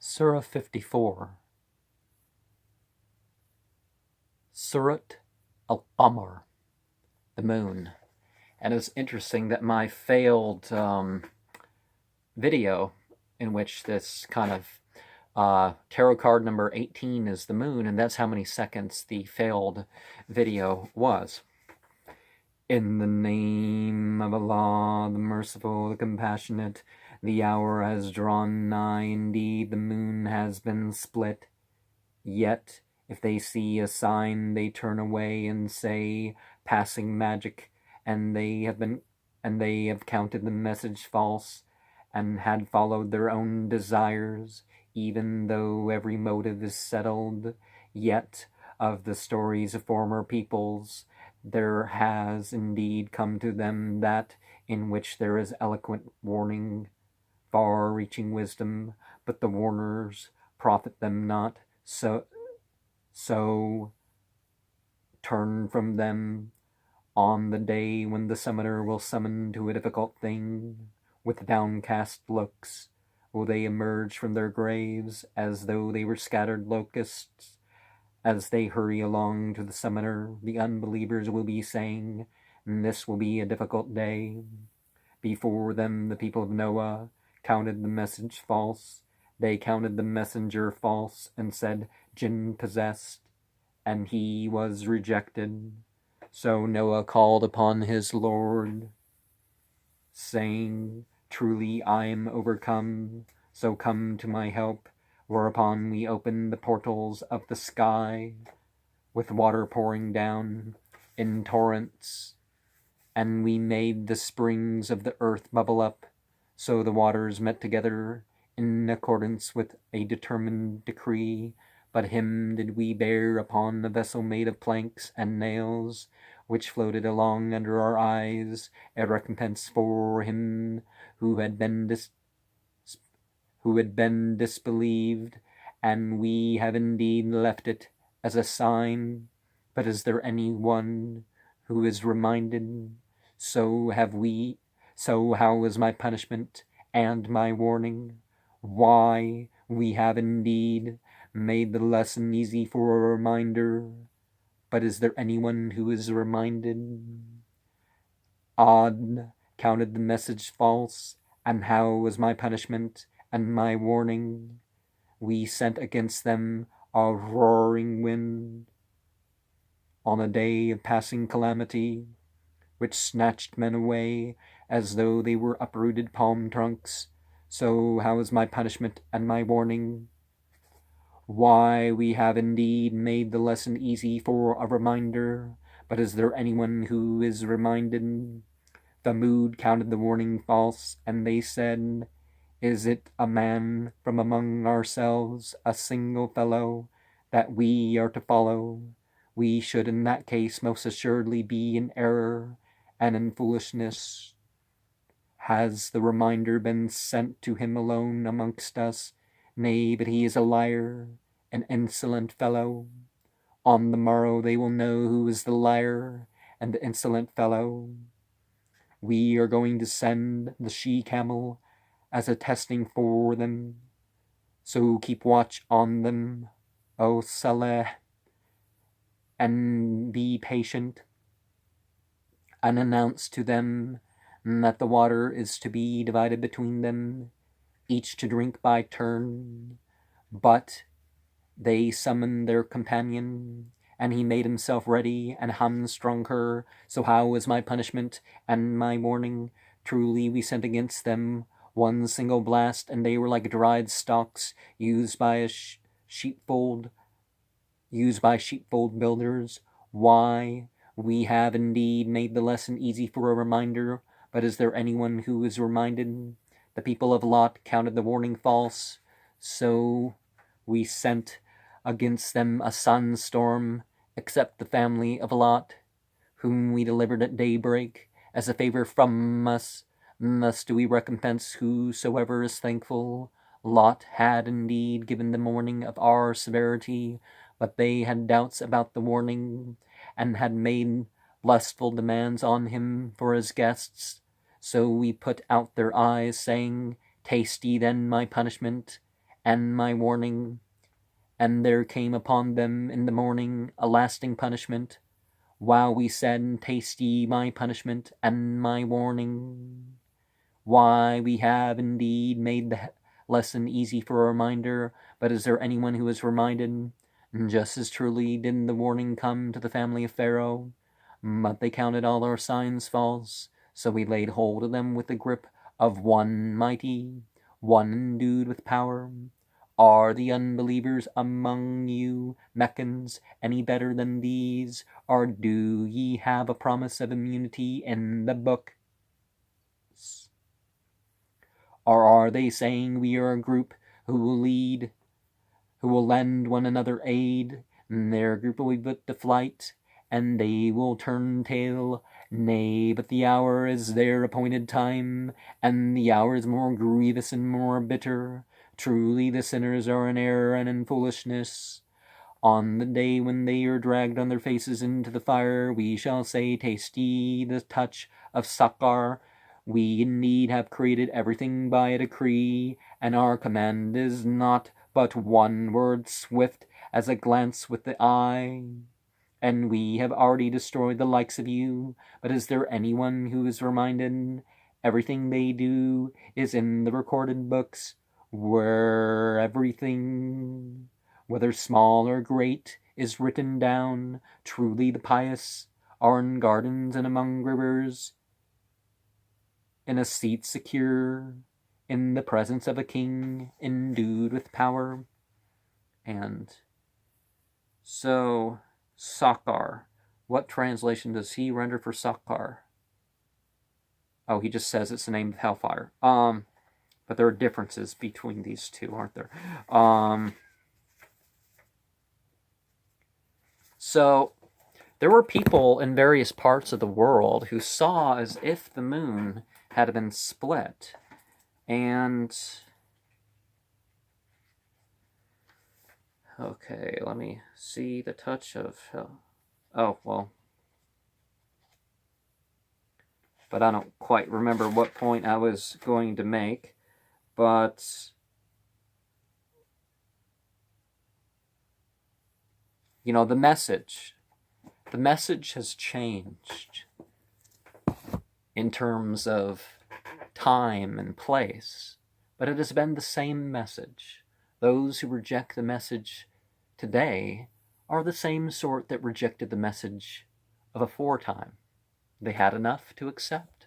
Surah 54. Surat Al Qamar, the moon. And it's interesting that my failed video, in which this kind of tarot card number 18 is the moon, and that's how many seconds the failed video was. In the name of Allah, the merciful, the compassionate, the hour has drawn nigh, indeed the moon has been split. Yet, if they see a sign, they turn away and say, passing magic, and they have counted the message false, and had followed their own desires, even though every motive is settled. Yet, of the stories of former peoples, there has indeed come to them that in which there is eloquent warning, far-reaching wisdom, but the warners profit them not, so turn from them on the day when the summoner will summon to a difficult thing. With downcast looks will they emerge from their graves as though they were scattered locusts. As they hurry along to the summoner, the unbelievers will be saying, "This will be a difficult day." Before them, the people of Noah counted the message false. They counted the messenger false and said, "Jinn possessed," and he was rejected. So Noah called upon his Lord, saying, "Truly I am overcome, so come to my help." Whereupon we opened the portals of the sky, with water pouring down in torrents, and we made the springs of the earth bubble up, so the waters met together in accordance with a determined decree. But him did we bear upon a vessel made of planks and nails, which floated along under our eyes, a recompense for him who had been disbelieved, and we have indeed left it as a sign. But is there any one who is reminded? So how is my punishment and my warning? Why, we have indeed made the lesson easy for a reminder. But is there anyone who is reminded? Ad counted the message false, and how was my punishment and my warning? We sent against them a roaring wind on a day of passing calamity, which snatched men away as though they were uprooted palm trunks. So how is my punishment and my warning? Why, we have indeed made the lesson easy for a reminder, but is there anyone who is reminded? The mood counted the warning false, and they said, "Is it a man from among ourselves, a single fellow, that we are to follow? We should in that case most assuredly be in error and in foolishness. Has the reminder been sent to him alone amongst us? Nay, but he is a liar, an insolent fellow. On the morrow they will know who is the liar and the insolent fellow. We are going to send the she-camel as a testing for them. So keep watch on them, O Saleh, and be patient, and announce to them that the water is to be divided between them, each to drink by turn." But they summoned their companion, and he made himself ready and hamstrung her. So how was my punishment and my warning? Truly we sent against them one single blast, and they were like dried stalks used by sheepfold builders. Why, we have indeed made the lesson easy for a reminder, but is there anyone who is reminded? The people of Lot counted the warning false, so we sent against them a sunstorm, except the family of Lot, whom we delivered at daybreak, as a favor from us. Thus do we recompense whosoever is thankful. Lot had indeed given the warning of our severity, but they had doubts about the warning, and had made lustful demands on him for his guests. So we put out their eyes, saying, "Taste ye then my punishment and my warning. And there came upon them in the morning a lasting punishment, while we said, Taste ye my punishment and my warning. Why, we have indeed made the lesson easy for a reminder, but is there anyone who is reminded? Just as truly did the warning come to the family of Pharaoh, but they counted all our signs false, so we laid hold of them with the grip of one mighty, one endued with power. Are the unbelievers among you, Meccans, any better than these? Or do ye have a promise of immunity in the book? Or are they saying we are a group who will lend one another aid, and their group will be put to flight, and they will turn tail? Nay, but the hour is their appointed time, and the hour is more grievous and more bitter. Truly the sinners are in error and in foolishness. On the day when they are dragged on their faces into the fire, we shall say, Taste ye the touch of Sukkar. We indeed have created everything by a decree, and our command is not but one word, swift as a glance with the eye. And we have already destroyed the likes of you, but is there anyone who is reminded? Everything they do is in the recorded books, where everything, whether small or great, is written down. Truly the pious are in gardens and among rivers, in a seat secure, in the presence of a king endued with power. And so, Sakar, what translation does he render for Sakar? Oh, he just says it's the name of hellfire. But there are differences between these two, aren't there? So, there were people in various parts of the world who saw as if the moon had been split. And okay, let me see the touch of hell. Oh, well. But I don't quite remember what point I was going to make. But you know, the message has changed in terms of time and place, but it has been the same message. Those who reject the message today are the same sort that rejected the message of aforetime. They had enough to accept.